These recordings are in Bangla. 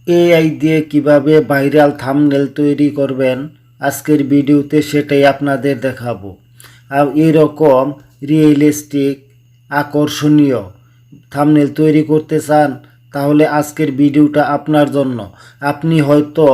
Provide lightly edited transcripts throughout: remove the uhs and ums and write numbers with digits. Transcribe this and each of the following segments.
এআই দিয়ে কিভাবে ভাইরাল থাম্বনেল তৈরি করবেন আজকের ভিডিওতে সেটাই আপনাদের দেখাবো। আর এরকম রিয়েলিস্টিক আকর্ষণীয় থাম্বনেল তৈরি করতে চান তাহলে আজকের ভিডিওটা আপনার জন্য। আপনি হয়তো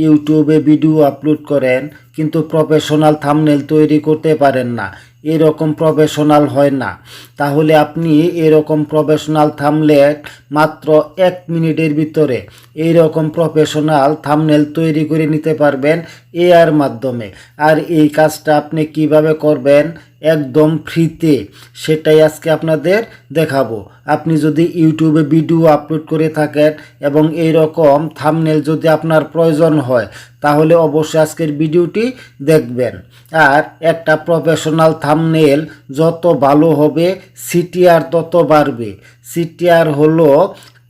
ইউটিউবে ভিডিও আপলোড করেন কিন্তু প্রফেশনাল থাম্বনেল তৈরি করতে পারেন না, এরকম প্রফেশনাল হয় না। তাহলে আপনি এরকম প্রফেশনাল থাম্বনেল মাত্র 1 মিনিটের ভিতরে এইরকম প্রফেশনাল থাম্বনেল তৈরি করে নিতে পারবেন এআইয়ের মাধ্যমে। আর এই কাজটা আপনি কিভাবে করবেন একদম ফ্রিতে, সেটাই আজকে আপনাদের দেখাবো। আপনি যদি ইউটিউবে ভিডিও আপলোড করে থাকেন এবং এই রকম থাম্বনেল যদি আপনার প্রয়োজন হয় তাহলে অবশ্যই আজকের ভিডিওটি দেখবেন। আর একটা প্রফেশনাল থাম্বনেল যত ভালো হবে সিটিআর তত বাড়বে। সিটিআর হলো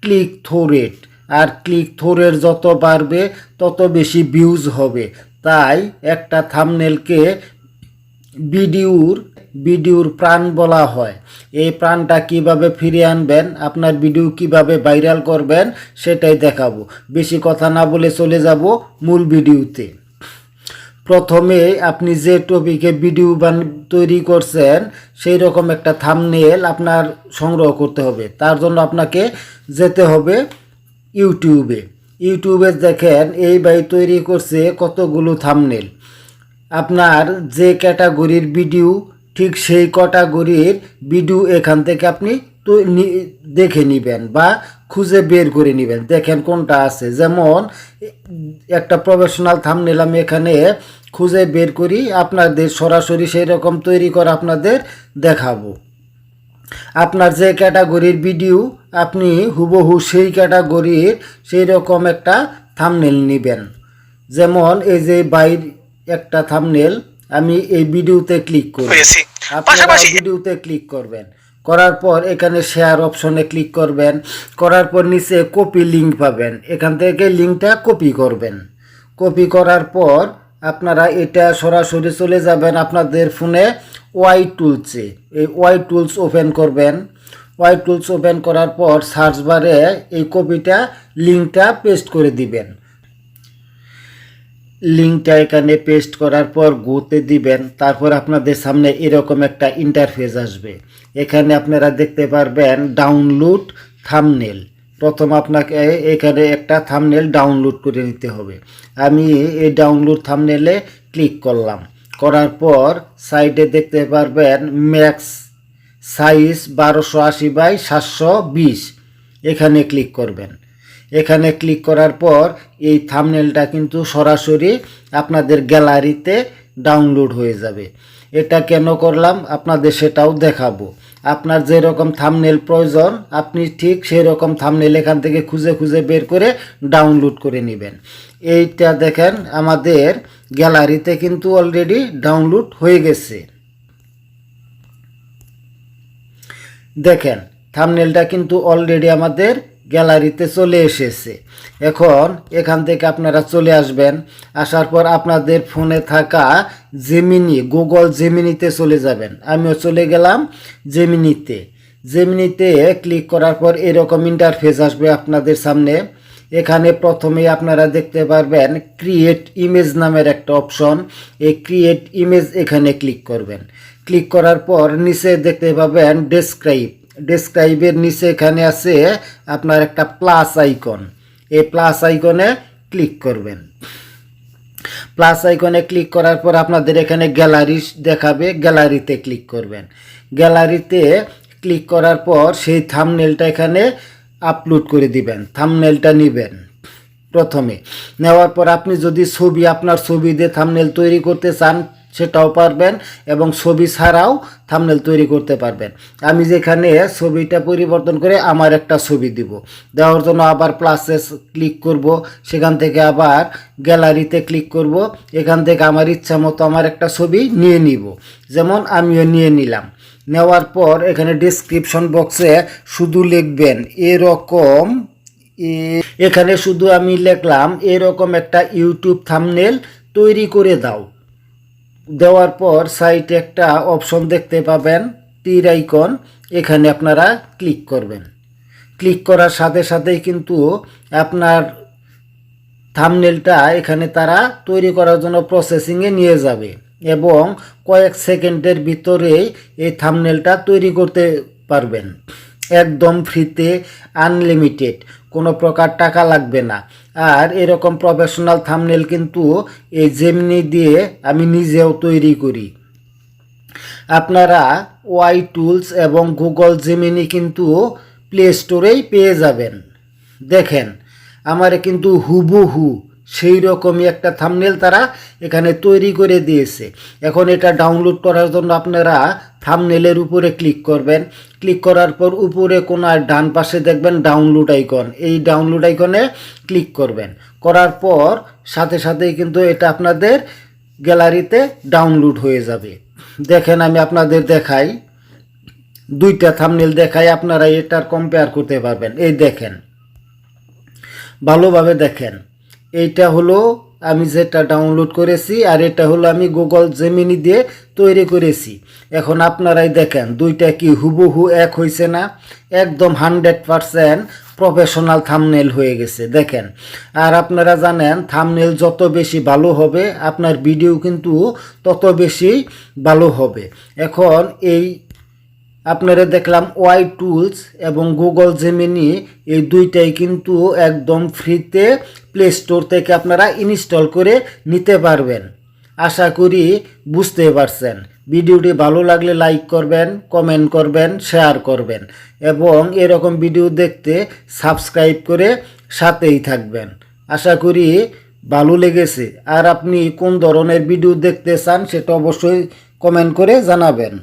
ক্লিক থ্রু রেট, আর ক্লিক থ্রু রেট যত বাড়বে তত বেশি ভিউজ হবে। তাই একটা থাম্বনেলকে ভিডিওর প্রাণ বলা হয়। এই প্রাণটা কিভাবে ফিরিয়ে আনবেন, আপনার ভিডিও কিভাবে ভাইরাল করবেন সেটাই দেখাবো। বেশি কথা না বলে চলে যাব মূল ভিডিওতে। প্রথমে আপনি যে টপিকে ভিডিও তৈরি করছেন সেই রকম একটা থাম্বনেল আপনার সংগ্রহ করতে হবে। তার জন্য আপনাকে যেতে হবে ইউটিউবে দেখেন এই ভাই তৈরি করছে কতগুলো থাম্বনেল। আপনার যে ক্যাটাগরির ভিডিও ঠিক সেই ক্যাটাগরির ভিডিও এখান থেকে আপনি দেখে নেবেন বা খুঁজে বের করে নেবেন, দেখেন কোনটা আছে। যেমন একটা প্রফেশনাল থাম্বনেল আমি এখানে খুঁজে বের করি, আপনাদের সরাসরি সেই রকম তৈরি করে আপনাদের দেখাবো। আপনার যে ক্যাটাগরির ভিডিও আপনি হুবহু সেই ক্যাটাগরির সেই রকম একটা থাম্বনেল নেবেন। যেমন এই যে বাইর একটা থাম্বনেল, আমি এই ভিডিওতে ক্লিক করি, আপনারা ভিডিওতে ক্লিক করবেন। করার পর এখানে শেয়ার অপশনে ক্লিক করবেন, করার পর নিচে কপি লিঙ্ক পাবেন, এখান থেকে লিঙ্কটা কপি করবেন। কপি করার পর আপনারা এটা সরাসরি চলে যাবেন আপনাদের ফোনে ওয়াই টুলসে। এই ওয়াই টুলস ওপেন করবেন। ওয়াই টুলস ওপেন করার পর সার্চ বারে এই কপিটা লিঙ্কটা পেস্ট করে দিবেন। লিঙ্কটা এখানে পেস্ট করার পর গোতে দিবেন। তারপর আপনাদের সামনে এরকম একটা ইন্টারফেস আসবে। এখানে আপনারা দেখতে পারবেন ডাউনলোড থাম্বনেল। প্রথম আপনাকে এখানে একটা থাম্বনেল ডাউনলোড করে নিতে হবে। আমি এই ডাউনলোড থাম্বনেলে ক্লিক করলাম। করার পর সাইডে দেখতে পারবেন ম্যাক্স সাইজ 1280x720, এখানে ক্লিক করবেন। এখানে ক্লিক করার পর এই থাম্বনেলটা কিন্তু সরাসরি আপনাদের গ্যালারিতে ডাউনলোড হয়ে যাবে। এটা কেন করলাম আপনাদের সেটাও দেখাবো। আপনার যেরকম থাম্বনেল প্রয়োজন আপনি ঠিক সেই রকম থাম্বনেল এখান থেকে খুঁজে খুঁজে বের করে ডাউনলোড করে নেবেন। এইটা দেখেন আমাদের গ্যালারিতে কিন্তু অলরেডি ডাউনলোড হয়ে গেছে। দেখেন থাম্বনেলটা কিন্তু অলরেডি আমাদের গ্যালারিতে চলে এসেছে। এখন এখান থেকে আপনারা চলে আসবেন। আসার পর আপনাদের ফোনে থাকা গুগল জেমিনিতে চলে যাবেন। আমিও চলে গেলাম জেমিনিতে ক্লিক করার পর এরকম ইন্টারফেস আসবে আপনাদের সামনে। এখানে প্রথমে আপনারা দেখতে পারবেন ক্রিয়েট ইমেজ নামের একটা অপশন। এই ক্রিয়েট ইমেজ এখানে ক্লিক করবেন। ক্লিক করার পর নিচে দেখতে পাবেন ডেসক্রাইবের নিচে এখানে আছে আপনার একটা প্লাস আইকন। এই প্লাস আইকনে ক্লিক করবেন। প্লাস আইকনে ক্লিক করার পর আপনাদের এখানে গ্যালারি দেখাবে, গ্যালারিতে ক্লিক করবেন। গ্যালারিতে ক্লিক করার পর সেই থাম্বনেলটা এখানে আপলোড করে দিবেন। থাম্বনেলটা নেবেন প্রথমে। নেওয়ার পর আপনি যদি আপনার ছবি দিয়ে থাম্বনেল তৈরি করতে চান সেটাও পারবেন এবং ছবি ছাড়াও থাম্বনেল তৈরি করতে পারবেন। আমি যেখানে ছবিটা পরিবর্তন করে আমার একটা ছবি দিব, দেওয়ার জন্য আবার প্লাসে ক্লিক করব। সেখান থেকে আবার গ্যালারিতে ক্লিক করব। এখান থেকে আমার ইচ্ছা মতো আমার একটা ছবি নিয়ে নিব। যেমন আমিও নিয়ে নিলাম। নেওয়ার পর এখানে ডেসক্রিপশন বক্সে শুধু লিখবেন এরকম, এখানে শুধু আমি লিখলাম এরকম একটা ইউটিউব থাম্বনেল তৈরি করে দাও। দেওয়ার পর সাইটে একটা অপশন দেখতে পাবেন তীর আইকন, এখানে আপনারা ক্লিক করবেন। ক্লিক করার সাথে সাথেই কিন্তু আপনার থাম্বনেলটা এখানে তারা তৈরি করার জন্য প্রসেসিংয়ে নিয়ে যাবে এবং কয়েক সেকেন্ডের ভিতরেই এই থাম্বনেলটা তৈরি করতে পারবেন একদম ফ্রিতে, আনলিমিটেড, কোনো প্রকার টাকা লাগবে না। আর এরকম প্রফেশনাল থাম্বনেল কিন্তু এই জেমিনি দিয়ে আমি নিজেও তৈরি করি। আপনারা ওয়াই টুলস এবং গুগল জেমিনি কিন্তু প্লে স্টোরেই পেয়ে যাবেন। দেখেন আমার কিন্তু হুবহু সেই রকমই একটা থাম্বনেল তারা এখানে তৈরি করে দিয়েছে। এখন এটা ডাউনলোড করার জন্য আপনারা থাম্বনেলের উপরে ক্লিক করবেন। ক্লিক করার পর উপরে কোনার ডান পাশে দেখবেন ডাউনলোড আইকন, এই ডাউনলোড আইকনে ক্লিক করবেন। করার পর সাথে সাথেই কিন্তু এটা আপনাদের গ্যালারিতে ডাউনলোড হয়ে যাবে। দেখেন আমি আপনাদের দেখাই, দুইটা থাম্বনেল দেখাই, আপনারা এটার কম্পেয়ার করতে পারবেন। এই দেখেন, ভালোভাবে দেখেন, এইটা হলো আমি যেটা ডাউনলোড করেছি আর এটা হলো আমি গুগল জেমিনি দিয়ে তৈরি করেছি। এখন আপনারাই দেখেন দুইটা কি হুবহু এক হয়েছে না? একদম 100% প্রফেশনাল থাম্বনেল হয়ে গেছে। দেখেন, আর আপনারা জানেন থাম্বনেল যত বেশি ভালো হবে আপনার ভিডিও কিন্তু তত বেশি ভালো হবে। এখন এই আপনারা দেখলাম ওয়াই টুলস এবং গুগল জেমিনি এই দুইটাই কিন্তু একদম ফ্রিতে প্লে স্টোর থেকে আপনারা ইনস্টল করে নিতে পারবেন। আশা করি বুঝতে পারছেন। ভিডিওটি ভালো লাগলে লাইক করবেন, কমেন্ট করবেন, শেয়ার করবেন এবং এরকম ভিডিও দেখতে সাবস্ক্রাইব করে সাথেই থাকবেন। আশা করি ভালো লেগেছে। আর আপনি কোন ধরনের ভিডিও দেখতে চান সেটা অবশ্যই কমেন্ট করে জানাবেন।